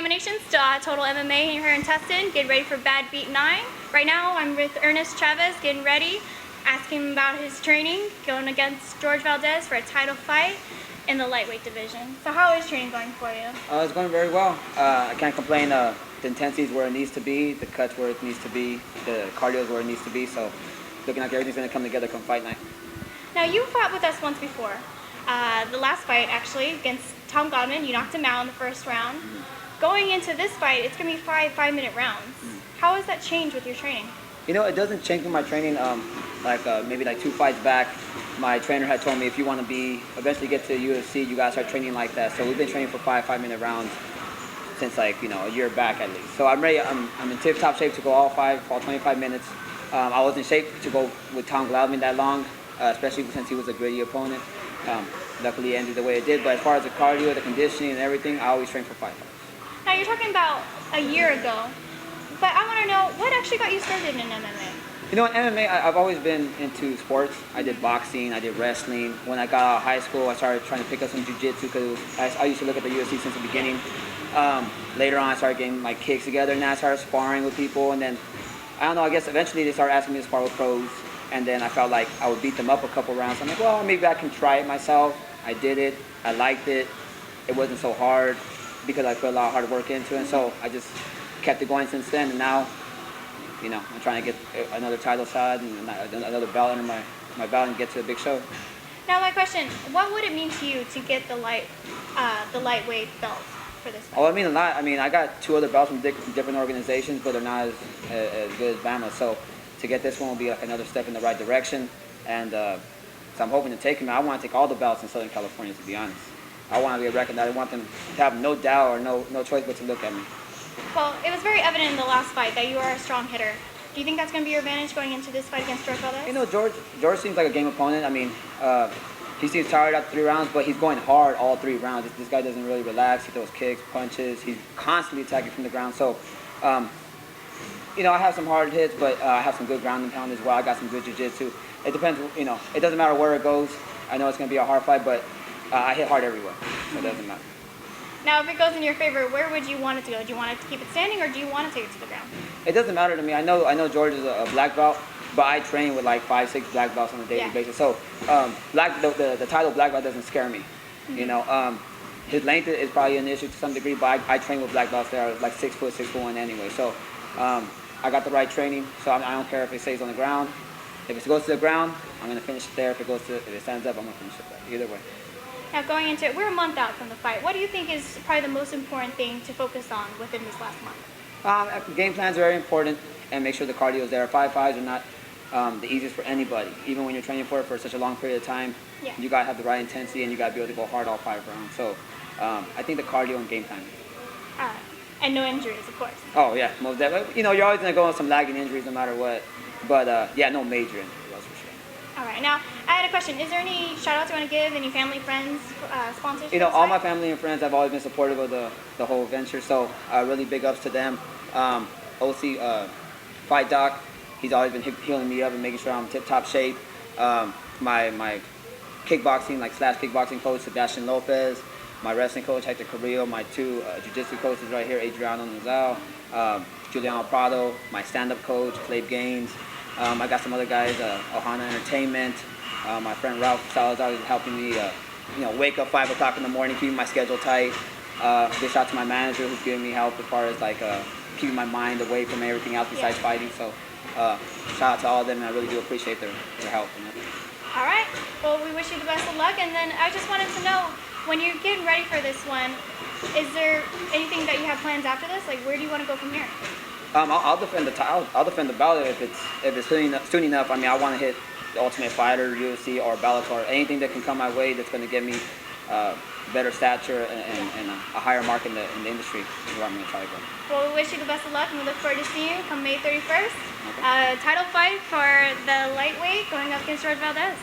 Nominations to Total MMA here in Tustin, getting ready for Badbeat 9. Right now I'm with Ernest Chavez, getting ready, asking him about his training, going against Jorge Valdez for a title fight in the lightweight division. So how is training going for you? It's going very well. I can't complain. The intensity is where it needs to be, the cuts where it needs to be, the cardio is where it needs to be, so looking like everything's going to come together come fight night. Now you fought with us once before. The last fight actually against Tom Gloudeman, you knocked him out in the first round. Going into this fight, it's going to be five-minute rounds. How has that changed with your training? You know, it doesn't change with my training. Maybe 2 fights back, my trainer had told me if you want to eventually get to UFC, you gotta start training like that. So we've been training for five-minute rounds since a year back at least. So I'm ready. I'm in tip-top shape to go all 25 minutes. I was in shape to go with Tom Gloudeman that long, especially since he was a gritty opponent. Luckily it ended the way it did. But as far as the cardio, the conditioning, and everything, I always train for 5 fights. Now you're talking about a year ago, but I want to know what actually got you started in MMA? You know, in MMA, I've always been into sports. I did boxing, I did wrestling. When I got out of high school, I started trying to pick up some jiu-jitsu because I used to look at the UFC since the beginning. Later on, I started getting my kicks together, and then I started sparring with people. And then, I don't know, I guess eventually they started asking me to spar with pros. And then I felt like I would beat them up a couple rounds. I'm like, well, maybe I can try it myself. I did it. I liked it. It wasn't so hard because I put a lot of hard work into it. And so I just kept it going since then. And now, you know, I'm trying to get another title shot and another belt under my belt and get to a big show. Now my question, what would it mean to you to get the lightweight belt for this fight? Oh, it means a lot. I mean, I got 2 other belts from different organizations, but they're not as good as Bamma. So to get this one will be like another step in the right direction. And so I'm hoping to take them. I want to take all the belts in Southern California, to be honest. I want to be recognized. I want them to have no doubt or no choice but to look at me. Well, it was very evident in the last fight that you are a strong hitter. Do you think that's going to be your advantage going into this fight against Jorge Valdez? You know, George seems like a game opponent. I mean, he seems tired after 3 rounds, but he's going hard all 3 rounds. This guy doesn't really relax. He throws kicks, punches. He's constantly attacking from the ground. So, you know, I have some hard hits, but I have some good ground and pound as well. I got some good jiu-jitsu. It depends, you know, it doesn't matter where it goes. I know it's going to be a hard fight, but I hit hard everywhere, so it doesn't matter. Now, if it goes in your favor, where would you want it to go? Do you want it to keep it standing, or do you want to take it to the ground? It doesn't matter to me. I know George is a black belt, but I train with like 5-6 black belts on a daily basis. So the title black belt doesn't scare me. You know, his length is probably an issue to some degree, but I train with black belts that are like 6 foot, 6'1" anyway. So I got the right training, so I don't care if it stays on the ground. If it goes to the ground, I'm gonna finish it there. If it stands up, I'm gonna finish it there. Either way. Now going into it, we're a month out from the fight. What do you think is probably the most important thing to focus on within this last month? Game plans are very important, and make sure the cardio is there. 5 fights are not the easiest for anybody. Even when you're training for it for such a long period of time, you gotta have the right intensity, and you gotta be able to go hard all 5 rounds. So I think the cardio and game plan. And no injuries, of course. Oh yeah, most definitely. You know, you're always gonna go on some lagging injuries no matter what. But yeah, no major injuries, that's for sure. All right, now I had a question. Is there any shout outs you want to give? Any family, friends, sponsors? You know, all my family and friends have always been supportive of the whole venture, so really big ups to them. OC Fight Doc, he's always been healing me up and making sure I'm tip-top shape. My kickboxing, / kickboxing coach, Sebastian Lopez. My wrestling coach, Hector Carrillo. My 2 jiu-jitsu coaches right here, Adriano Nozal, Juliano Prado. My stand-up coach, Clave Gaines. I got some other guys, Ohana Entertainment. My friend Ralph Salazar is helping me, wake up 5 o'clock in the morning, keeping my schedule tight. Big shout out to my manager who's giving me help as far as keeping my mind away from everything else besides fighting. So shout out to all of them, and I really do appreciate their help. All right. Well, we wish you the best of luck, and then I just wanted to know, when you're getting ready for this one, is there anything that you have plans after this? Like, where do you want to go from here? I'll defend the title. I'll defend the belt if it's soon enough. I mean, I want to hit the Ultimate Fighter, UFC, or Bellator. Anything that can come my way that's going to get me better stature and a higher mark in the industry is where I'm going to try to go. Well, we wish you the best of luck, and we look forward to seeing you come May 31st. Okay. Title fight for the lightweight going up against Jorge Valdez.